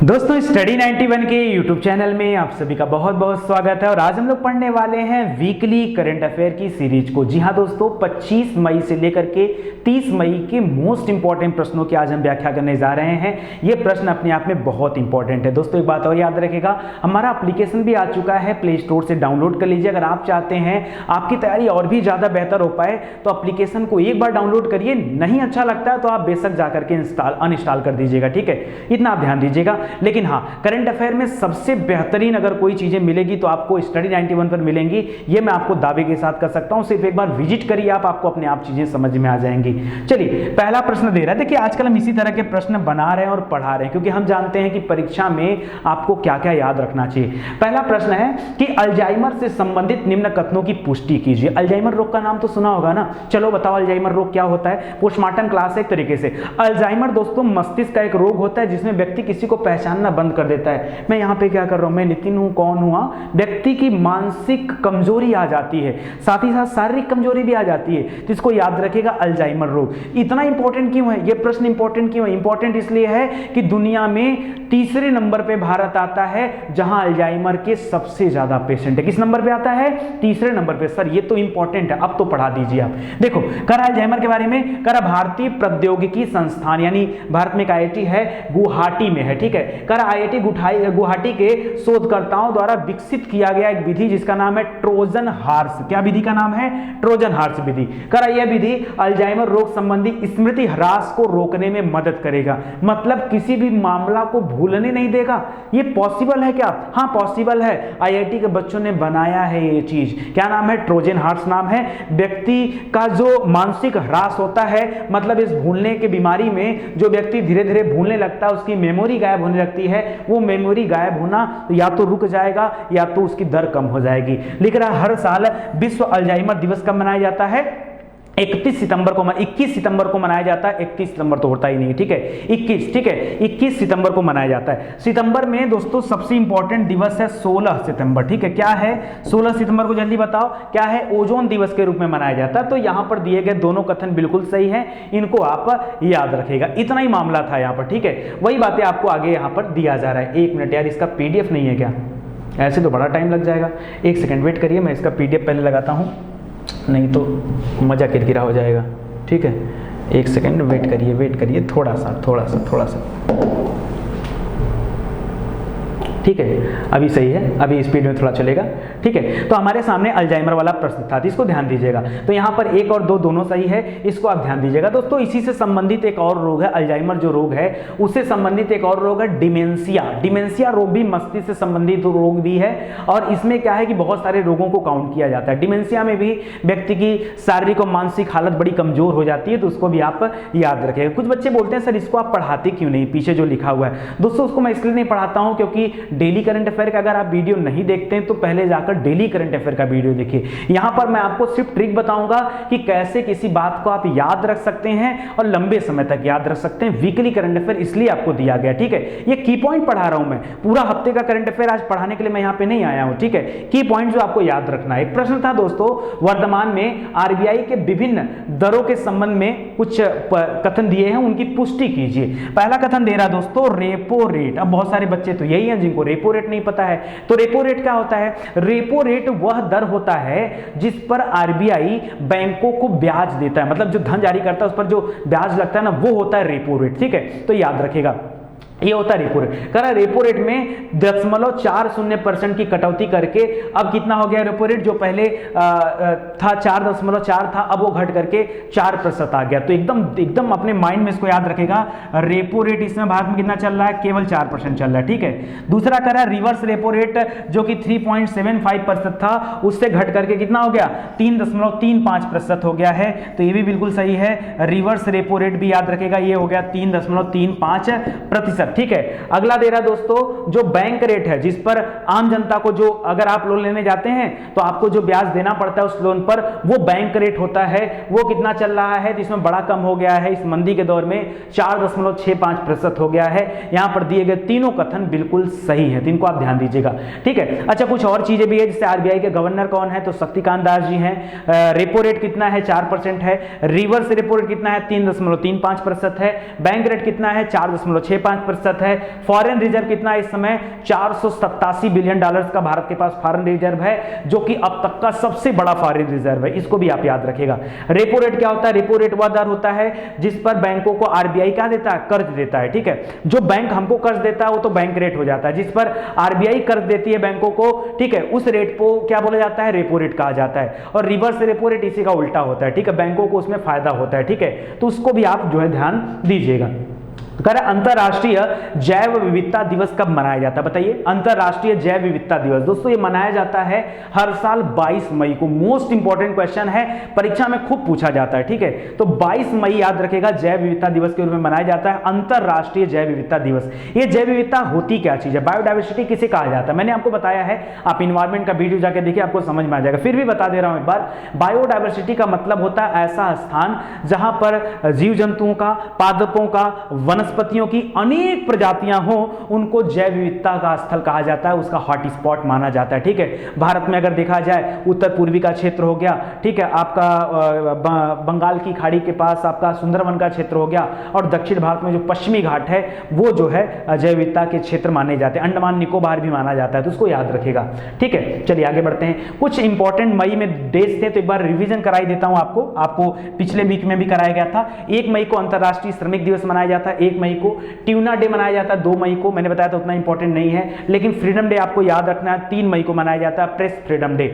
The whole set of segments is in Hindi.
दोस्तों स्टडी 91 के YouTube चैनल में आप सभी का बहुत बहुत स्वागत है और आज हम लोग पढ़ने वाले हैं वीकली करंट अफेयर की सीरीज को। जी हाँ दोस्तों, 25 मई से लेकर के 30 मई के मोस्ट इंपॉर्टेंट प्रश्नों की आज हम व्याख्या करने जा रहे हैं। ये प्रश्न अपने आप में बहुत इंपॉर्टेंट है। दोस्तों एक बात और याद रखेगा, हमारा एप्लीकेशन भी आ चुका है, प्ले स्टोर से डाउनलोड कर लीजिए। अगर आप चाहते हैं आपकी तैयारी और भी ज़्यादा बेहतर हो पाए तो एप्लीकेशन को एक बार डाउनलोड करिए, नहीं अच्छा लगता है तो आप बेशक जाकर के अनइंस्टॉल कर दीजिएगा, ठीक है, इतना आप ध्यान दीजिएगा। लेकिन हाँ, करंट अफेयर में सबसे बेहतरीन अगर कोई चीजें मिलेगी तो आपको स्टडी 91 पर मिलेंगी, ये मैं आपको दावे के साथ कर सकता हूं। सिर्फ एक बार विजिट करिए, आपको अपने आप चीजें समझ में आ जाएंगी। चलिए पहला प्रश्न दे रहा है। देखिए आजकल हम इसी तरह के प्रश्न बना रहे हैं और पढ़ा रहे हैं क्योंकि हम जानते हैं कि परीक्षा में आपको क्या क्या याद रखना चाहिए। पहला प्रश्न है कि अल्जाइमर से संबंधित निम्न कथनों की पुष्टि कीजिए। अल्जाइमर रोग का नाम तो सुना होगा ना, चलो बताओ अल्जाइमर रोग क्या होता है। पोस्टमार्टम क्लास एक तरीके से अल्जाइमर दोस्तों मस्तिष्क का एक रोग होता है जिसमें व्यक्ति किसी को पहचानना बंद कर देता है। मैं यहाँ पे क्या कर रहा हूँ, मैं नितिन हूँ, कौन हुआ, व्यक्ति की मानसिक कमजोरी आ जाती है, साथ ही साथ शारीरिक कमजोरी भी आ जाती है। तो इसको याद रखिएगा, अल्जाइमर रोग। इतना इंपॉर्टेंट क्यों है ये प्रश्न? इंपॉर्टेंट क्यों है? इंपॉर्टेंट इसलिए है कि दुनिया में तीसरे नंबर पे भारत आता है जहां अल्जाइमर के सबसे ज्यादा पेशेंट है। किस नंबर पे आता है? तीसरे नंबर पे। सर ये तो इंपॉर्टेंट है, अब तो पढ़ा दीजिए आप। देखो करा अल्जाइमर के बारे में, करा भारतीय प्रौद्योगिकी संस्थान यानी भारत में एक IIT है, गुवाहाटी में है, ठीक है। करा IIT गुवाहाटी के शोधकर्ताओं द्वारा विकसित किया गया एक विधि जिसका नाम है ट्रोजन हॉर्स। क्या विधि का नाम है? ट्रोजन हॉर्स विधि। करा यह विधि अल्जाइमर रोग संबंधी स्मृति ह्रास को रोकने में मदद करेगा, मतलब किसी भी मामला को भूलने नहीं देगा। ये पॉसिबल है क्या? हाँ पॉसिबल है। IIT के बच्चों ने बनाया है ये चीज। क्या नाम है? ट्रोजन हॉर्स नाम है। व्यक्ति का जो मानसिक ह्रास होता है, मतलब इस भूलने की बीमारी में जो व्यक्ति धीरे धीरे भूलने लगता है, उसकी मेमोरी गायब होने लगती है। वो मेमोरी गायब होना या तो रुक जाएगा या तो उसकी दर कम हो जाएगी। लिख रहा हर साल विश्व अल्जाइमर दिवस कब मनाया जाता है? 21 सितंबर को मनाया जाता है। 31 सितंबर तो होता ही नहीं, ठीक है, 21, ठीक है, 21 सितंबर को मनाया जाता है। सितंबर में दोस्तों सबसे इंपॉर्टेंट दिवस है 16 सितंबर, ठीक है। क्या है 16 सितंबर को? जल्दी बताओ क्या है? ओजोन दिवस के रूप में मनाया जाता है। तो यहां पर दिए गए दोनों कथन बिल्कुल सही है, इनको आप याद रखिएगा। इतना ही मामला था यहां पर, ठीक है। वही बातें आपको आगे यहां पर दिया जा रहा है। 1 मिनट यार, इसका PDF नहीं है क्या? ऐसे तो बड़ा टाइम लग जाएगा। 1 सेकेंड वेट करिए, मैं इसका PDF पहले लगाता हूं, नहीं तो मजा किरकिरा हो जाएगा, ठीक है। 1 सेकेंड वेट करिए, थोड़ा सा, ठीक है। अभी सही है, अभी स्पीड में थोड़ा चलेगा, ठीक है। तो हमारे सामने अल्जाइमर वाला प्रश्न था, इसको ध्यान दीजिएगा। तो यहाँ पर 1 और 2 दोनों सही है, इसको आप ध्यान दीजिएगा। दोस्तों इसी से संबंधित एक और रोग है, अल्जाइमर जो रोग है उससे संबंधित एक और रोग है डिमेंशिया। डिमेंशिया रोग भी मस्तिष्क से संबंधित रोग भी है और इसमें क्या है कि बहुत सारे रोगों को काउंट किया जाता है। डिमेंशिया में भी व्यक्ति की शारीरिक और मानसिक हालत बड़ी कमजोर हो जाती है, तो उसको भी आप याद रखिएगा। कुछ बच्चे बोलते हैं सर इसको आप पढ़ाते क्यों नहीं, पीछे जो लिखा हुआ है। दोस्तों उसको मैं इसलिए नहीं पढ़ाता हूं क्योंकि डेली करंट अफेयर का अगर आप वीडियो नहीं देखते हैं तो पहले जाकर डेली करंट अफेयर का वीडियो देखिए। यहां पर मैं आपको सिर्फ ट्रिक बताऊंगा कि कैसे किसी बात को आप याद रख सकते हैं और लंबे समय तक याद रख सकते हैं। वीकली करंट अफेयर इसलिए आपको दिया गया, ठीक है। ये की पॉइंट पढ़ा रहा हूं मैं, पूरा हफ्ते का करंट अफेयर आज पढ़ाने के लिए मैं यहां पे नहीं आया हूं, ठीक है। की पॉइंट जो आपको याद रखना है। एक प्रश्न था दोस्तों, वर्तमान में RBI के विभिन्न दरों के संबंध में कुछ कथन दिए हैं, उनकी पुष्टि कीजिए। पहला कथन दे रहा दोस्तों रेपो रेट। अब बहुत सारे बच्चे तो यही हैं जिनको रेपो रेट नहीं पता है। तो रेपो रेट क्या होता है? रेपो रेट वह दर होता है जिस पर RBI बैंकों को ब्याज देता है, मतलब जो धन जारी करता है उस पर जो ब्याज लगता है ना, वो होता है रेपो रेट, ठीक है। तो याद रखिएगा ये होता है रेपो रेट। करा रेपो रेट में 0.40% की कटौती करके अब कितना हो गया रेपो रेट? जो पहले था 4.4 था, अब वो घट करके 4% आ गया। तो एकदम अपने माइंड में इसको याद रखेगा। रेपो रेट इसमें भारत में कितना चल रहा है? केवल 4% चल रहा है, ठीक है। दूसरा करा रिवर्स रेपो रेट जो कि 3.75% था, उससे घट करके कितना हो गया? 3.35% हो गया है। तो ये भी बिल्कुल सही है। रिवर्स रेपो रेट भी याद रखेगा, ये हो गया 3.35%, ठीक है। अगला दे रहा दोस्तों जो बैंक रेट है, जिस पर आम जनता को जो अगर आप लोन लेने जाते हैं तो आपको जो ब्याज देना पड़ता है उस लोन पर, वो बैंक रेट होता है। वो कितना चल रहा है? जिसमें बड़ा कम हो गया है इस मंदी के दौर में, 4.65% हो गया है। यहां पर दिए गए तीनों कथन बिल्कुल सही है, तो इनको आप ध्यान दीजिएगा, ठीक है। अच्छा कुछ और चीजें भी है, जैसे RBI के गवर्नर कौन है? तो शक्तिकांत दास जी हैं। रेपो रेट कितना है? 4% है। रिवर्स रेपो रेट कितना है? 3.35% है। बैंक रेट कितना है? 4.65% 15% है। फॉरेन रिजर्व कितना है इस समय? 487 बिलियन डॉलर्स का भारत के पास फॉरेन रिजर्व है, जो कि अब तक का सबसे बड़ा फॉरेन रिजर्व है। इसको भी आप याद रखिएगा। रेपो रेट क्या होता है? रेपो रेट वह दर होता है जिस पर बैंकों को आरबीआई क्या देता है? कर्ज देता है, ठीक है। जो बैंक हमको कर्ज देता है वो तो बैंक रेट हो जाता है, जिस पर आरबीआई कर्ज देती है बैंकों को, ठीक है, उस रेट को क्या बोला जाता है? रेपो रेट कहा जाता है। और रिवर्स रेपो रेट इसी का उल्टा होता है, ठीक है, बैंकों को उसमें फायदा होता है, ठीक है। तो उसको भी आप जो है ध्यान दीजिएगा। अंतरराष्ट्रीय जैव विविधता दिवस कब मनाया जाता है? बताइए। अंतरराष्ट्रीय जैव विविधता दिवस दोस्तों ये मनाया जाता है हर साल 22 मई को। मोस्ट इंपॉर्टेंट क्वेश्चन है, परीक्षा में खूब पूछा जाता है, ठीक है। तो 22 मई याद रखेगा, जैव विविधता दिवस के रूप में मनाया जाता है अंतरराष्ट्रीय जैव विविधता दिवस। ये जैव विविधता होती क्या चीज है? बायोडाइवर्सिटी किसे कहा जाता है? मैंने आपको बताया है, आप इन्वायरमेंट का वीडियो जाकर देखिए, आपको समझ में आ जाएगा। फिर भी बता दे रहा हूं एक बार, बायोडाइवर्सिटी का मतलब होता है ऐसा स्थान जहां पर जीव जंतुओं का, पादपों का, वनस्पतियों की अनेक प्रजातियां हो, उनको जैव विविधता का स्थल कहा जाता है, उसका हॉट स्पॉट माना जाता है, ठीक है। भारत में अगर देखा जाए, उत्तर पूर्वी का क्षेत्र हो गया, ठीक है, आपका बंगाल की खाड़ी के पास आपका सुंदरवन का क्षेत्र हो गया, और दक्षिण भारत में जो पश्चिमी घाट है वो जो है जैव विविधता के क्षेत्र माने जाते हैं। अंडमान निकोबार भी माना जाता है, तो उसको याद रखेगा, ठीक है। चलिए आगे बढ़ते हैं। कुछ इंपॉर्टेंट मई में डेज थे, तो एक बार रिवीजन कराई देता हूं आपको पिछले वीक में भी कराया गया था। 1 मई को अंतरराष्ट्रीय श्रमिक दिवस मनाया जाता है, 1 मई को ट्यूना डे मनाया जाता है, 2 मई को, मैंने बताया था उतना इंपॉर्टेंट नहीं है, लेकिन फ्रीडम डे आपको याद रखना है, 3 मई को मनाया जाता है, प्रेस फ्रीडम डे।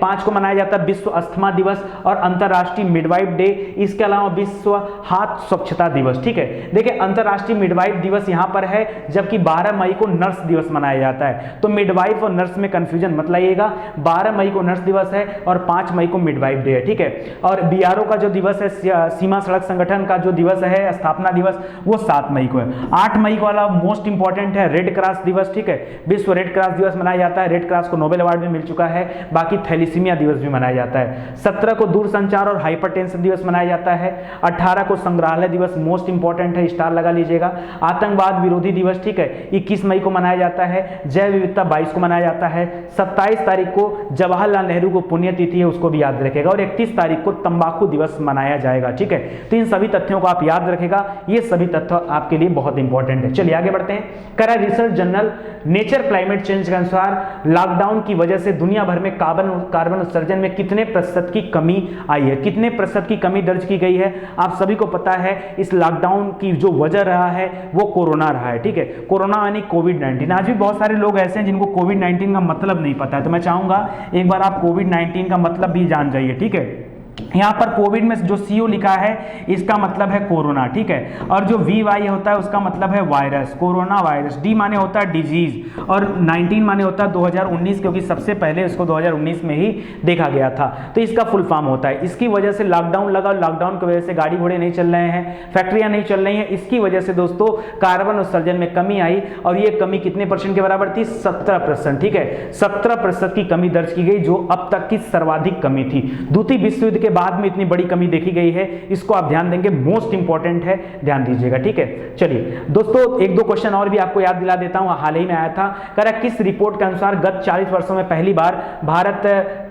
5 को मनाया जाता है विश्व अस्थमा दिवस और अंतरराष्ट्रीय मिडवाइफ डे। इसके अलावा विश्व हाथ स्वच्छता दिवस, ठीक है। देखिए अंतरराष्ट्रीय मिडवाइफ दिवस यहां पर है, जबकि 12 मई को नर्स दिवस मनाया जाता है। तो मिडवाइफ और नर्स में कंफ्यूजन मत लाइएगा, 12 मई को नर्स दिवस है और 5 मई को मिडवाइफ डे है, ठीक है। और बीआरओ का जो दिवस है, सीमा सड़क संगठन का जो दिवस है, स्थापना दिवस, वो 7 मई को है। 8 मई को वाला मोस्ट इंपॉर्टेंट है, रेड क्रॉस दिवस, ठीक है। विश्व रेड क्रॉस दिवस मनाया जाता है, रेड क्रॉस को नोबेल अवार्ड भी मिल चुका है। बाकी थैलीसीमिया दिवस भी मनाया जाता है। 17 को दूरसंचार और हाइपरटेंशन दिवस मनाया जाता है। 18 को संग्रहालय दिवस, मोस्ट इंपॉर्टेंट है, स्टार लगा लीजिएगा। आतंकवाद विरोधी दिवस, ठीक है, 21 मई को मनाया जाता है। जैव विविधता 22 को मनाया जाता है। 27 तारीख को जवाहरलाल नेहरू को पुण्यतिथि है, उसको भी याद रखेगा। और 31 तारीख को तंबाकू दिवस मनाया जाएगा, ठीक है। तो इन सभी तथ्यों को आप याद रखेगा, ये सभी तथ्य आपके लिए बहुत इंपॉर्टेंट है। चलिए आगे बढ़ते हैं। Research journal nature climate change के अनुसार लॉकडाउन की वजह से दुनिया भर में कार्बन उत्सर्जन में कितने प्रतिशत की कमी आई है? कितने प्रतिशत की कमी दर्ज की गई है? आप सभी को पता है इस लॉकडाउन की जो वजह रहा है वो कोरोना रहा है, ठीक है। कोरोना यानी कोविड-19। आज भी बहुत सारे लोग ऐसे हैं जिनको कोविड-19 का मतलब नहीं पता है, तो मैं चाहूंगा एक बार आप कोविड-19 का मतलब भी जान जाइए, ठीक है। यहाँ पर कोविड में जो CO लिखा है इसका मतलब है कोरोना, ठीक है। और जो VY होता है उसका मतलब है वायरस, कोरोना वायरस। D माने होता है डिजीज और 19 माने होता है 2019, क्योंकि सबसे पहले इसको 2019 में ही देखा गया था। तो इसका फुल फॉर्म होता है। इसकी वजह से लॉकडाउन लगा, लॉकडाउन की वजह से गाड़ी घोड़े नहीं चल रहे हैं, फैक्ट्रियां नहीं चल रही हैं। इसकी वजह से दोस्तों कार्बन उत्सर्जन में कमी आई, और ये कमी कितने % के बराबर थी? 17%, ठीक है। 17% की कमी दर्ज की गई, जो अब तक की सर्वाधिक कमी थी। द्वितीय विश्व युद्ध के बाद में इतनी बड़ी कमी देखी गई है, इसको आप ध्यान देंगे, मोस्ट इंपॉर्टेंट है, ध्यान दीजिएगा, ठीक है। चलिए दोस्तों एक दो क्वेश्चन और भी आपको याद दिला देता हूं, हाल ही में आया था। किस रिपोर्ट के अनुसार गत 40 वर्षों में पहली बार भारत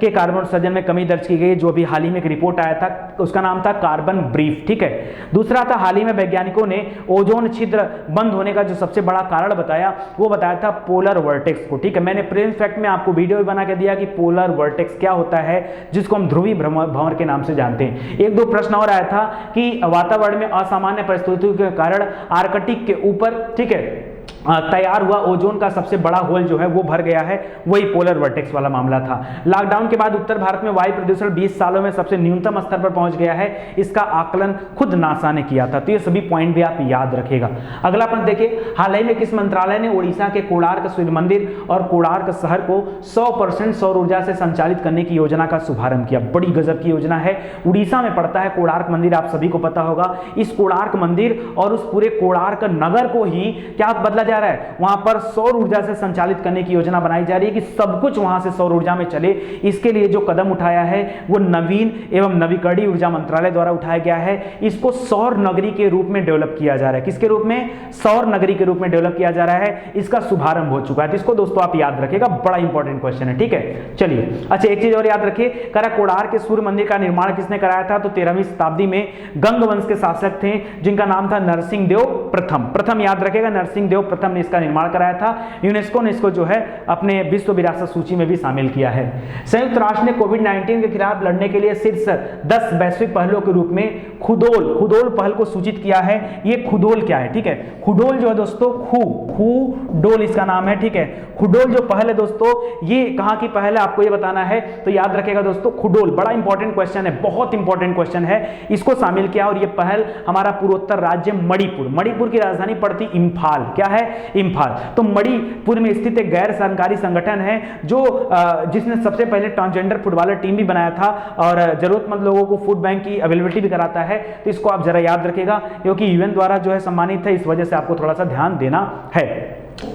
के कार्बन उत्सर्जन में कमी दर्ज की गई? जो भी हाल ही में एक रिपोर्ट आया था उसका नाम था कार्बन ब्रीफ, ठीक है। दूसरा था हाल ही में वैज्ञानिकों ने ओजोन छिद्र बंद होने का जो सबसे बड़ा कारण बताया, वो बताया था पोलर वर्टेक्स को, ठीक है। मैंने प्लेन फैक्ट में आपको वीडियो भी बना के दिया कि पोलर वर्टेक्स क्या होता है, जिसको हम ध्रुवीय भंवर के नाम से जानते हैं। एक दो प्रश्न और आया था कि वातावरण में असामान्य परिस्थितियों के कारण आर्कटिक के ऊपर, ठीक है, तैयार हुआ ओजोन का सबसे बड़ा होल जो है वो भर गया है, वही पोलर वर्टेक्स वाला मामला था। लॉकडाउन के बाद उत्तर भारत में वायु प्रदूषण 20 सालों में सबसे न्यूनतम स्तर पर पहुंच गया है, इसका आकलन खुद नासा ने किया था। तो ये सभी पॉइंट भी आप याद रखेगा। अगला पॉइंट देखिए, हाल ही में किस मंत्रालय ने उड़ीसा के कोणार्क सूर्य मंदिर और कोणार्क शहर को 100% सौर ऊर्जा से संचालित करने की योजना का शुभारंभ किया? बड़ी गजब की योजना है। उड़ीसा में पड़ता है कोणार्क मंदिर, आप सभी को पता होगा। इस कोणार्क मंदिर और उस पूरे कोणार्क नगर को ही क्या बदला जाएगा? जा रहा है, वहां पर सौर ऊर्जा से संचालित करने की योजना बनाई जा रही है कि सब कुछ वहां से सौर ऊर्जा में चले। इसके लिए जो कदम उठाया है वो नवीन एवं नवीकरणीय ऊर्जा मंत्रालय द्वारा उठाया गया है। इसको सौर नगरी के रूप में डेवलप किया जा रहा है। किसके रूप में? सौर नगरी के रूप में डेवलप किया जा रहा है। इसका शुभारंभ हो चुका है। तो इसको दोस्तों आप याद रखिएगा, बड़ा इंपॉर्टेंट क्वेश्चन है, ठीक है। चलिए, अच्छा एक चीज और याद रखिए, कोणार्क के सूर्य मंदिर का निर्माण किसने कराया था? तो 13वीं शताब्दी में गंग वंश के शासक थे जिनका नाम था नरसिंह देव प्रथम याद रखेगा, नरसिंह देव प्रथम ने इसका निर्माण कराया था। यूनेस्को ने इसको जो है अपने विश्व विरासत सूची में भी शामिल किया है। संयुक्त राष्ट्र ने कोविड-19 के खिलाफ लड़ने के लिए शीर्ष 10 वैश्विक पहलों के रूप में खुडोल पहल को सूचित किया है। ये खुडोल क्या है? ठीक है, खुडोल जो है दोस्तों, खुडोल इसका नाम है, ठीक है। खुडोल जो पहल है दोस्तों, ये कहां की पहल है आपको ये बताना है, तो याद रखेगा दोस्तों खुडोल, बड़ा इंपॉर्टेंट क्वेश्चन है, बहुत इंपॉर्टेंट क्वेश्चन है। इसको शामिल किया और ये पहल हमारा पूर्वोत्तर राज्य मणिपुर की राजधानी पड़ती इम्फाल, क्या है? इम्फाल। तो मणिपुर में स्थित एक गैर सरकारी संगठन है जो जिसने सबसे पहले ट्रांसजेंडर फुटबॉलर टीम भी बनाया था और जरूरतमंद लोगों को फूड बैंक की अवेलेबिलिटी भी कराता है। तो इसको आप जरा याद रखेगा क्योंकि यूएन द्वारा जो है सम्मानित है, इस वजह से आपको थोड़ा सा ध्यान देना है।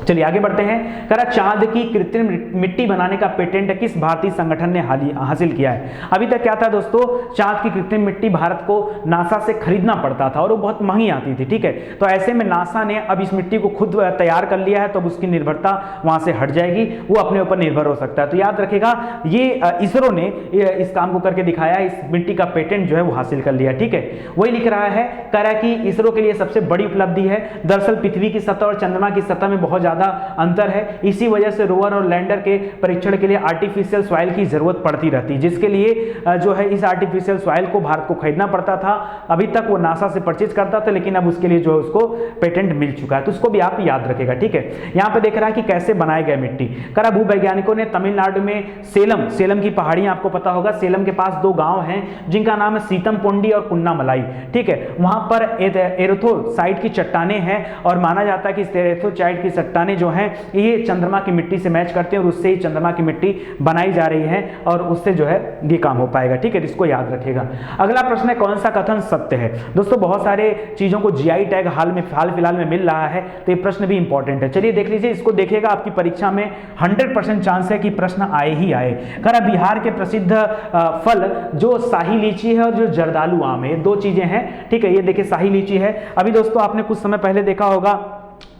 चलिए आगे बढ़ते हैं। चांद की कृत्रिम मिट्टी बनाने का पेटेंट किस भारतीय संगठन ने हासिल किया है? अभी तक क्या था दोस्तों, चांद की कृत्रिम मिट्टी भारत को नासा से खरीदना पड़ता था और वो बहुत महंगी आती थी, ठीक है। तो ऐसे में नासा ने अब इस मिट्टी को खुद तैयार कर लिया है, तो उसकी निर्भरता वहां से हट जाएगी, वो अपने ऊपर निर्भर हो सकता है। तो याद रखेगा, ये इसरो ने इस काम को करके दिखाया, इस मिट्टी का पेटेंट जो है वो हासिल कर लिया, ठीक है। वही लिख रहा है, कह रहा है कि इसरो के लिए सबसे बड़ी उपलब्धि है। दरअसल पृथ्वी की सतह और चंद्रमा की सतह में बहुत ज्यादा अंतर है, इसी वजह से रोवर और लैंडर के परीक्षण के लिए आर्टिफिशियल सॉइल की जरूरत पड़ती रहती है, जिसके लिए जो है इस आर्टिफिशियल सॉइल को भारत को खरीदना पड़ता था। अभी तक वो नासा से परचेज करता था, लेकिन अब उसके लिए जो है उसको पेटेंट मिल चुका है, तो उसको भी आप याद रखेगा, ठीक है। यहां पे देख रहा है कि कैसे बनाए गए मिट्टी। भूवैज्ञानिकों ने तमिलनाडु में सेलम की पहाड़ियां आपको पता होगा, सेलम के पास 2 गांव हैं जिनका नाम है सीतमपोंडी और कुन्नामलाई, ठीक है। वहां पर एरेथोसाइट की चट्टानें हैं और माना जाता है कि एरेथोसाइट की चट्टानें जो हैं ये चंद्रमा की मिट्टी से मैच करते हैं और उससे ही चंद्रमा की मिट्टी बनाई जा रही है और उससे जो है ये काम हो पाएगा, ठीक है। इसको याद रखिएगा। अगला प्रश्न है, कौन सा कथन सत्य है? दोस्तों बहुत सारे चीजों को जीआई टैग हाल फिलहाल में मिल रहा है, तो ये प्रश्न भी इंपॉर्टेंट है। चलिए देख लीजिए, इसको देखिएगा, आपकी परीक्षा में 100% चांस है कि प्रश्न आए ही आए। बिहार के प्रसिद्ध फल जो शाही लीची है और जो जर्दालू आम है, 2 चीजें हैं, ठीक है। ये देखिए शाही लीची है। अभी दोस्तों आपने कुछ समय पहले देखा होगा,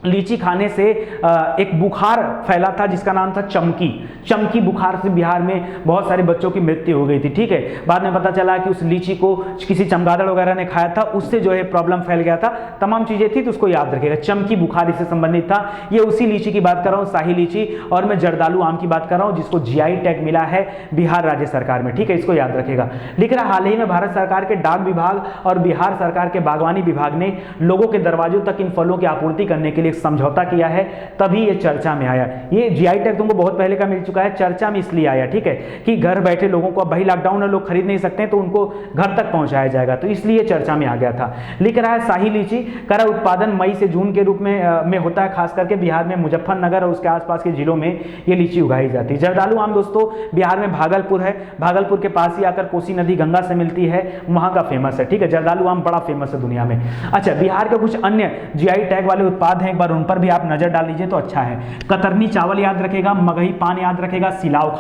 लीची खाने से एक बुखार फैला था जिसका नाम था चमकी बुखार से बिहार में बहुत सारे बच्चों की मृत्यु हो गई थी, ठीक है। बाद में पता चला कि उस लीची को किसी चमगादड़ वगैरह ने खाया था, उससे जो है प्रॉब्लम फैल गया था, तमाम चीजें थी, तो उसको याद रखिएगा। चमकी बुखार इससे संबंधित था। ये उसी लीची की बात कर रहा हूँ, शाही लीची, और मैं जर्दालू आम की बात कर रहा हूँ जिसको जीआई टैग मिला है बिहार राज्य सरकार में, ठीक है। इसको याद रखिएगा। लिख रहा, हाल ही में भारत सरकार के डाक विभाग और बिहार सरकार के बागवानी विभाग ने लोगों के दरवाजों तक इन फलों की आपूर्ति करने के लिए समझौता किया है, तभी ये चर्चा में आया। ये जीआई टैग तुमको बहुत पहले का मिल चुका है, चर्चा में इसलिए आया, ठीक है, कि घर बैठे लोगों को, अब भाई लॉकडाउन है, लोग खरीद नहीं सकते हैं, तो उनको घर तक पहुंचाया जाएगा, तो इसलिए चर्चा में आ गया था। लिख रहा है, शाही लीची का उत्पादन मई से जून के रूप में होता है, खास करके बिहार में मुजफ्फरनगर और उसके आसपास के जिलों में ये लीची उगाई जाती है। जर्दालू आम दोस्तों बिहार में भागलपुर है, भागलपुर के पास ही आकर कोसी नदी गंगा से मिलती है, वहां का फेमस है, ठीक है। जर्दालू आम बड़ा फेमस है दुनिया में। अच्छा, बिहार के कुछ अन्य जीआई टैग वाले उत्पाद हैं, एक बार उन पर भी आप नजर डाल लीजिए तो अच्छा है। कतरनी चावल याद रखेगा, मगही पान याद रखेगा, सिलाव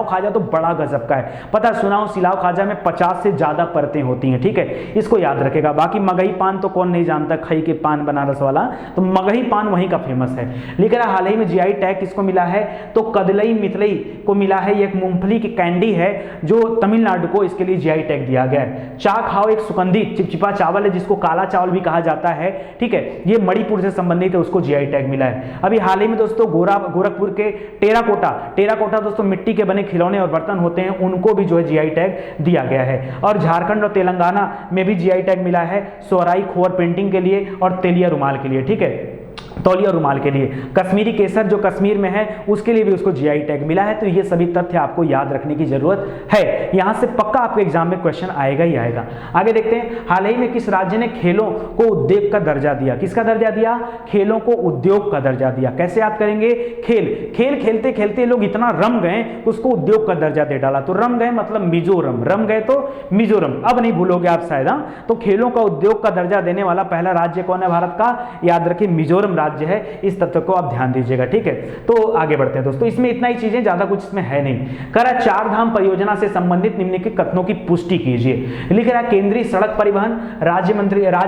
खाजा तो बड़ा गजब का है, पता सुना हूं, सिलाव खाजा में 50 से ज्यादा परतें होती हैं, ठीक है, इसको याद रखेगा। बाकी मगही पान तो कौन नहीं जानता, खई के पान बनारस वाला, तो मगही पान वहीं का फेमस है। लिख रहा, हाल ही में जीआई टैग किसको मिला है? तो कदलई मितलई को मिला है। ये एक मूंगफली की कैंडी है जो तमिलनाडु को इसके लिए जीआई टैग दिया गया है। चा खाओ एक सुगंधित चिपचिपा चावल है जिसको काला चावल भी कहा जाता है, ठीक है, ये मणिपुर से संबंधित है, उसको जीआई टैग मिला है। अभी हाल ही में दोस्तों गोरखपुर के टेराकोटा दोस्तों मिट्टी के बने खिलौने और बर्तन होते हैं, उनको भी जो है जीआई टैग दिया गया है। और झारखंड और तेलंगाना में भी जीआई टैग मिला है, सोहराई खोर पेंटिंग के लिए और तेलिया रुमाल के लिए, ठीक है, तौलिया रुमाल के लिए। कश्मीरी केसर जो कश्मीर में है उसके लिए भी उसको जीआई टैग मिला है। तो ये सभी तथ्य आपको याद रखने की जरूरत है, यहां से पक्का आपके एग्जाम में क्वेश्चन आएगा ही आएगा। आगे देखते हैं, हाल ही में किस राज्य ने खेलों को उद्योग का दर्जा दिया? किसका दर्जा दिया? खेलों को उद्योग का दर्जा दिया। कैसे याद करेंगे? खेल खेलते खेलते लोग इतना रम गए उसको उद्योग का दर्जा दे डाला। तो रम गए मतलब मिजोरम, रम गए तो मिजोरम, अब नहीं भूलोगे आप शायद। तो खेलों का उद्योग का दर्जा देने वाला पहला राज्य कौन है भारत का? याद रखिए मिजोरम राज्य बात जो है इस तथ्य को आप ध्यान दीजिएगा, ठीक है। तो आगे बढ़ते हैं दोस्तों, इसमें इतना ही चीजें, ज्यादा कुछ इसमें है नहीं। कह रहा चार धाम परियोजना से संबंधित निम्नलिखित कथनों की पुष्टि कीजिए। लिख रहा केंद्रीय सड़क परिवहन राज्य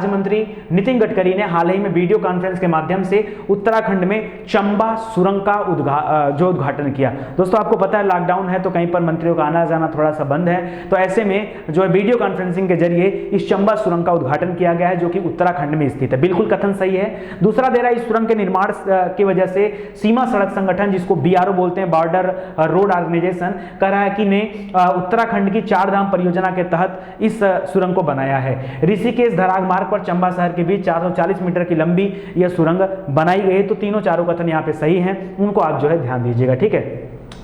मंत्री नितिन गडकरी ने हाल ही में वीडियो कॉन्फ्रेंस के माध्यम से उत्तराखंड में चंबा सुरंग का उद्घाटन किया। दोस्तों आपको पता है लॉकडाउन है तो कहीं पर मंत्रियों का आना जाना थोड़ा सा बंद है, तो ऐसे में जो है वीडियो कॉन्फ्रेंसिंग के जरिए इस चंबा सुरंग का उद्घाटन किया गया है जो कि उत्तराखंड में स्थित है। बिल्कुल कथन सही है। दूसरा दे रहा है इस सुरंग के निर्माण की वजह से सीमा सड़क संगठन, जिसको BRO बोलते हैं, बॉर्डर रोड ऑर्गेनाइजेशन, कह रहा है कि ने उत्तराखंड की चार धाम परियोजना के तहत इस सुरंग को बनाया है। ऋषिकेश धराग मार्ग पर चंबा शहर के बीच 440 मीटर की लंबी यह सुरंग बनाई गई है। तो तीनों चारों कथन यहाँ पे सही हैं, उनको आप जो है ध्यान दीजिएगा, ठीक है।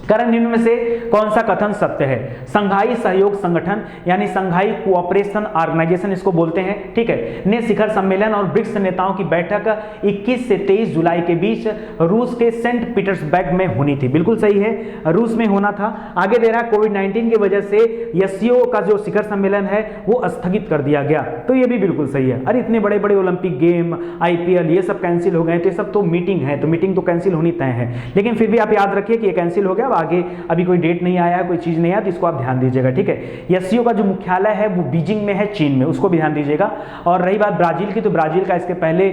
कारण निम्न में से कौन सा कथन सत्य है? संघाई सहयोग संगठन यानी संघाई कोऑपरेशन ऑर्गेनाइजेशन इसको बोलते हैं, ठीक है, ने शिखर सम्मेलन और ब्रिक्स नेताओं की बैठक 21 से 23 जुलाई के बीच रूस के सेंट पीटर्सबर्ग में होनी थी। बिल्कुल सही है, रूस में होना था। आगे दे रहा कोविड-19 की वजह से एससीओ का जो शिखर सम्मेलन है वो स्थगित कर दिया गया, तो ये भी बिल्कुल सही है। अरे इतने बड़े बड़े ओलंपिक गेम, IPL ये सब कैंसिल हो गए, तो ये सब तो मीटिंग है, तो मीटिंग तो कैंसिल होनी तय है, लेकिन फिर भी आप याद रखिए कि ये कैंसिल हो गया। आगे अभी कोई डेट नहीं आया, कोई चीज नहीं आया, तो इसको आप ध्यान दीजिएगा, ठीक है। एससीओ का जो मुख्यालय है वो बीजिंग में है, चीन में, उसको भी ध्यान दीजिएगा। और रही बात ब्राजील की, तो ब्राजील का इसके पहले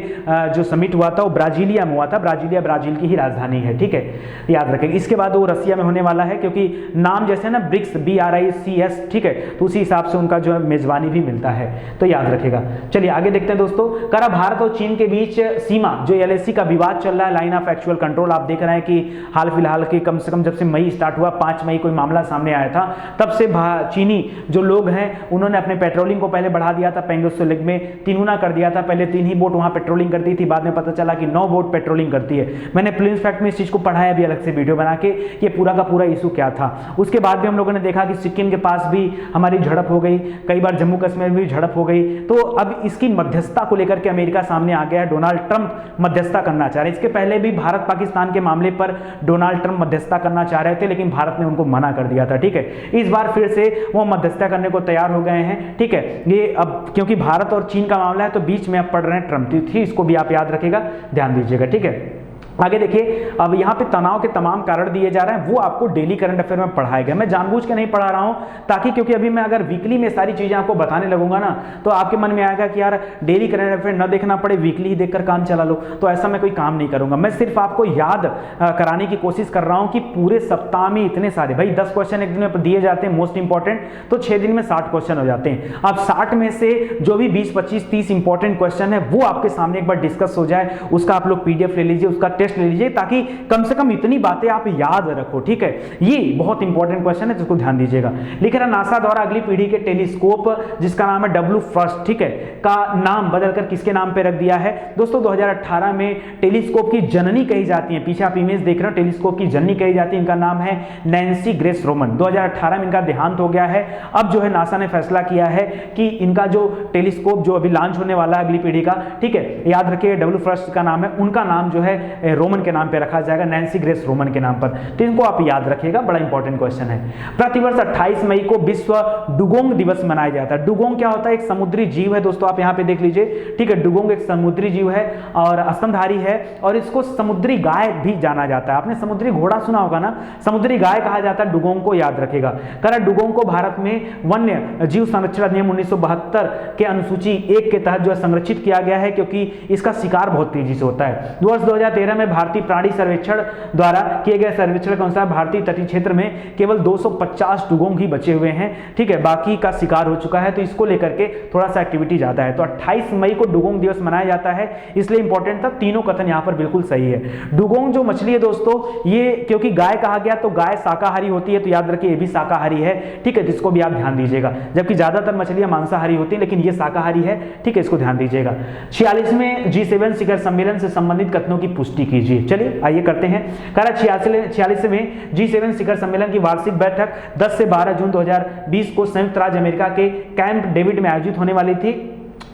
जो समिट हुआ था वो ब्राजीलिया में हुआ था। ब्राजीलिया ब्राजील की ही राजधानी है, ठीक है, याद रखेंगे। इसके बाद वो रसिया में होने वाला है, क्योंकि नाम जैसे ना ब्रिक्स, BRICS, ठीक है, तो उसी हिसाब से उनका जो है मेजबानी भी मिलता है, तो याद रखेगा। चलिए आगे देखते हैं दोस्तों। करा भारत और चीन के बीच सीमा जो LAC का विवाद चल रहा है, लाइन ऑफ एक्चुअल कंट्रोल, आप देख रहे हैं कि हाल फिलहाल के कम से कम जब से मई स्टार्ट हुआ, 5 मई कोई मामला सामने आया था, तब से चीनी जो लोग हैं उन्होंने अपने पेट्रोलिंग को पहले बढ़ा दिया था, 500 लेग में 3 गुना कर दिया था। पहले 3 ही बोट वहां पेट्रोलिंग करती थी, बाद में पता चला कि 9 बोट पेट्रोलिंग करती है। मैंने प्लेन्स फैक्ट में इस चीज को पढ़ाया भी अलग से वीडियो बना के, ये पूरा का पूरा इशू क्या था। उसके बाद भी हम लोगों ने देखा कि सिक्किम के पास भी हमारी झड़प हो गई, कई बार जम्मू कश्मीर में भी झड़प हो गई। तो अब इसकी मध्यस्थता को लेकर के अमेरिका सामने आ गया है, डोनाल्ड ट्रंप मध्यस्थता करना चाह रहे हैं। इसके पहले भी भारत पाकिस्तान के मामले पर डोनाल्ड ट्रंप मध्यस्थता करना चाह रहे थे, लेकिन भारत ने उनको मना कर दिया था, ठीक है। इस बार फिर से वो मध्यस्थता करने को तैयार हो गए हैं, ठीक है। ये अब क्योंकि भारत और चीन का मामला है तो बीच में अब पड़ रहे हैं ट्रंप, इसको भी आप याद रखिएगा, ध्यान दीजिएगा, ठीक है। आगे देखिए, अब यहाँ पे तनाव के तमाम कारण दिए जा रहे हैं, वो आपको डेली करंट अफेयर में पढ़ाया गया। मैं जानबूझ के नहीं पढ़ा रहा हूँ ताकि, क्योंकि अभी मैं अगर वीकली में सारी चीजें आपको बताने लगूंगा ना तो आपके मन में आएगा कि यार डेली करंट अफेयर न देखना पड़े, वीकली ही देखकर काम चला लो, तो ऐसा मैं कोई काम नहीं करूंगा। मैं सिर्फ आपको याद कराने की कोशिश कर रहा हूँ कि पूरे सप्ताह में इतने सारे, भाई 10 क्वेश्चन एक दिन में दिए जाते हैं मोस्ट इंपॉर्टेंट, तो 6 दिन में 60 क्वेश्चन हो जाते हैं। अब 60 में से जो भी 20, 25, 30 इंपॉर्टेंट क्वेश्चन है वो आपके सामने एक बार डिस्कस हो जाए, उसका आप लोग PDF ले लीजिए, उसका टेस्ट ले लीजिए, ताकि कम से कम इतनी बातें आप याद रखो, ठीक है। ये बहुत इंपॉर्टेंट क्वेश्चन है, जिसको ध्यान दीजिएगा। लिख रहा नासा द्वारा अगली पीढ़ी के टेलीस्कोप जिसका नाम है W1, ठीक है, का नाम बदलकर किसके नाम पे रख दिया है? दोस्तों 2018 में टेलीस्कोप की जननी कही जाती है, पीछे आप इमेज देख रहे हो, टेलीस्कोप की जननी कही जाती है, इनका नाम है नैन्सी ग्रेस रोमन। 2018 में इनका देहांत हो गया है। अब जो है नासा ने फैसला किया है कि इनका जो टेलीस्कोप जो अभी लॉन्च होने वाला है अगली पीढ़ी का, ठीक है, याद रखिए W1 का नाम है, उनका नाम जो है रोमन के नाम पे रखा जाएगा, नैन्सी ग्रेस रोमन के नाम पर। तो इनको आप याद रखिएगा, बड़ा इंपॉर्टेंट क्वेश्चन है। प्रतिवर्ष 28 मई को विश्व डुगोंग दिवस मनाया जाता है। डुगोंग क्या होता है? एक समुद्री जीव है दोस्तों, आप यहां पे देख लीजिए, ठीक है। डुगोंग एक समुद्री जीव है और स्तनधारी है, और इसको समुद्री गाय भी जाना जाता है। आपने समुद्री घोड़ा सुना होगा ना, समुद्री गाय कहा जाता है डुगोंग को, याद रखिएगा। करा डुगोंग को भारत में वन्य जीव संरक्षण अधिनियम 1972 के अनुसूची 1 के तहत जो है संरक्षित किया गया है, क्योंकि इसका शिकार बहुत तेजी से होता है। वर्ष 2013 में भारतीय प्राणी सर्वेक्षण द्वारा किए गए सर्वेक्षण के अनुसार भारतीय तटीय क्षेत्र में केवल 250 डुगोंग ही बचे हुए हैं, ठीक है, बाकी का शिकार हो चुका है। तो इसको लेकर के थोड़ा सा एक्टिविटी ज्यादा है। तो 28 मई को डुगोंग दिवस मनाया जाता है, इसलिए इंपॉर्टेंट था। तीनों कथन यहां पर बिल्कुल सही है। डुगोंग जो मछली है दोस्तों, ये क्योंकि गाय कहा गया तो गाय शाकाहारी होती है, तो याद रखिए ये भी शाकाहारी है, ठीक है, जिसको भी आप ध्यान दीजिएगा। जबकि ज्यादातर मछलियां मांसाहारी होती है, लेकिन ये शाकाहारी है, ठीक है, इसको ध्यान दीजिएगा। 46वें G7 शिखर सम्मेलन से संबंधित कथनों की पुष्टि कीजिए। चलिए आइए करते हैं। 46वें G7 शिखर सम्मेलन की वार्षिक बैठक 10 से 12 जून 2020 को संयुक्त राज्य अमेरिका के कैंप डेविड में आयोजित होने वाली थी।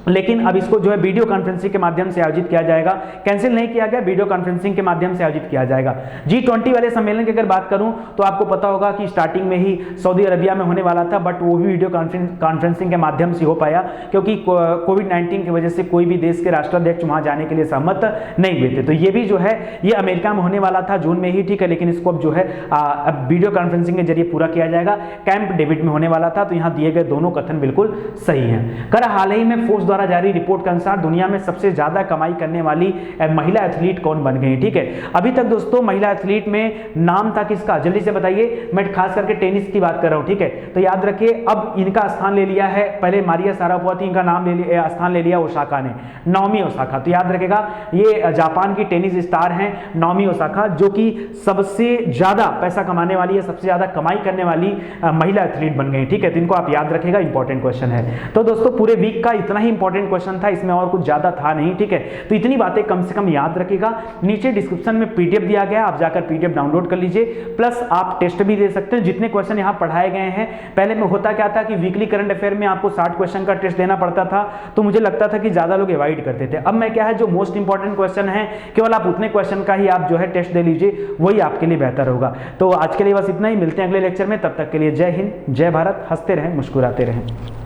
लेकिन अब इसको जो है वीडियो कॉन्फ्रेंसिंग के माध्यम से आयोजित किया जाएगा, कैंसिल नहीं किया गया, वीडियो कॉन्फ्रेंसिंग के माध्यम से आयोजित किया जाएगा। G20 वाले सम्मेलन की अगर बात करूं तो आपको पता होगा कि स्टार्टिंग में ही सऊदी अरबिया में होने वाला था, बट वो भी वीडियो कॉन्फ्रेंसिंग के माध्यम से हो पाया क्योंकि कोविड-19 की वजह से कोई भी देश के राष्ट्राध्यक्ष वहां जाने के लिए सहमत नहीं हुए थे। तो ये भी जो है ये अमेरिका में होने वाला था जून में ही, ठीक है, लेकिन इसको अब जो है अब वीडियो कॉन्फ्रेंसिंग के जरिए पूरा किया जाएगा। कैंप डेविड में होने वाला था, तो यहाँ दिए गए दोनों कथन बिल्कुल सही हैं। कर हाल ही में फोर्ब्स द्वारा जारी रिपोर्ट के अनुसार दुनिया में सबसे ज्यादा कमाई करने वाली महिला एथलीट कौन बन गई, ठीक है। अभी तक दोस्तों महिला एथलीट में नाम था किसका, जल्दी से बताइए। मैं खास करके टेनिस की बात कर रहा हूं, ठीक है। तो याद रखिए अब इनका स्थान ले लिया है, पहले मारिया शारापोवा थी, इनका नाम ले लिया, स्थान ले लिया ओसाका ने, नाओमी ओसाका। तो याद रखेगा ये जापान की टेनिस स्टार हैं नाओमी ओसाका, जो कि सबसे ज्यादा पैसा कमाने वाली है, सबसे ज्यादा कमाई करने वाली महिला एथलीट बन गई, ठीक है। तो इनको आप याद रखेगा, इंपॉर्टेंट क्वेश्चन है। तो दोस्तों पूरे वीक का इतना ही इंपॉर्टेंट क्वेश्चन था, इसमें और कुछ ज्यादा था नहीं, ठीक है। तो इतनी बातें कम से कम याद रखिएगा। नीचे डिस्क्रिप्शन में पीडीएफ दिया गया, आप जाकर पीडीएफ डाउनलोड कर लीजिए, प्लस आप टेस्ट भी दे सकते हैं। जितने क्वेश्चन यहां पढ़ाए गए हैं, पहले में होता क्या था कि वीकली करंट अफेयर में आपको 60 क्वेश्चन का टेस्ट देना पड़ता था, तो मुझे लगता था कि ज्यादा लोग अवॉइड करते थे। अब मैं क्या है, जो मोस्ट इंपॉर्टेंट क्वेश्चन है केवल आप उतने क्वेश्चन का ही आप जो है टेस्ट दे लीजिए, वही आपके लिए बेहतर होगा। तो आज के लिए बस इतना ही, मिलते हैं अगले लेक्चर में, तब तक के लिए जय हिंद, जय भारत, हंसते रहें, मुस्कुराते रहें।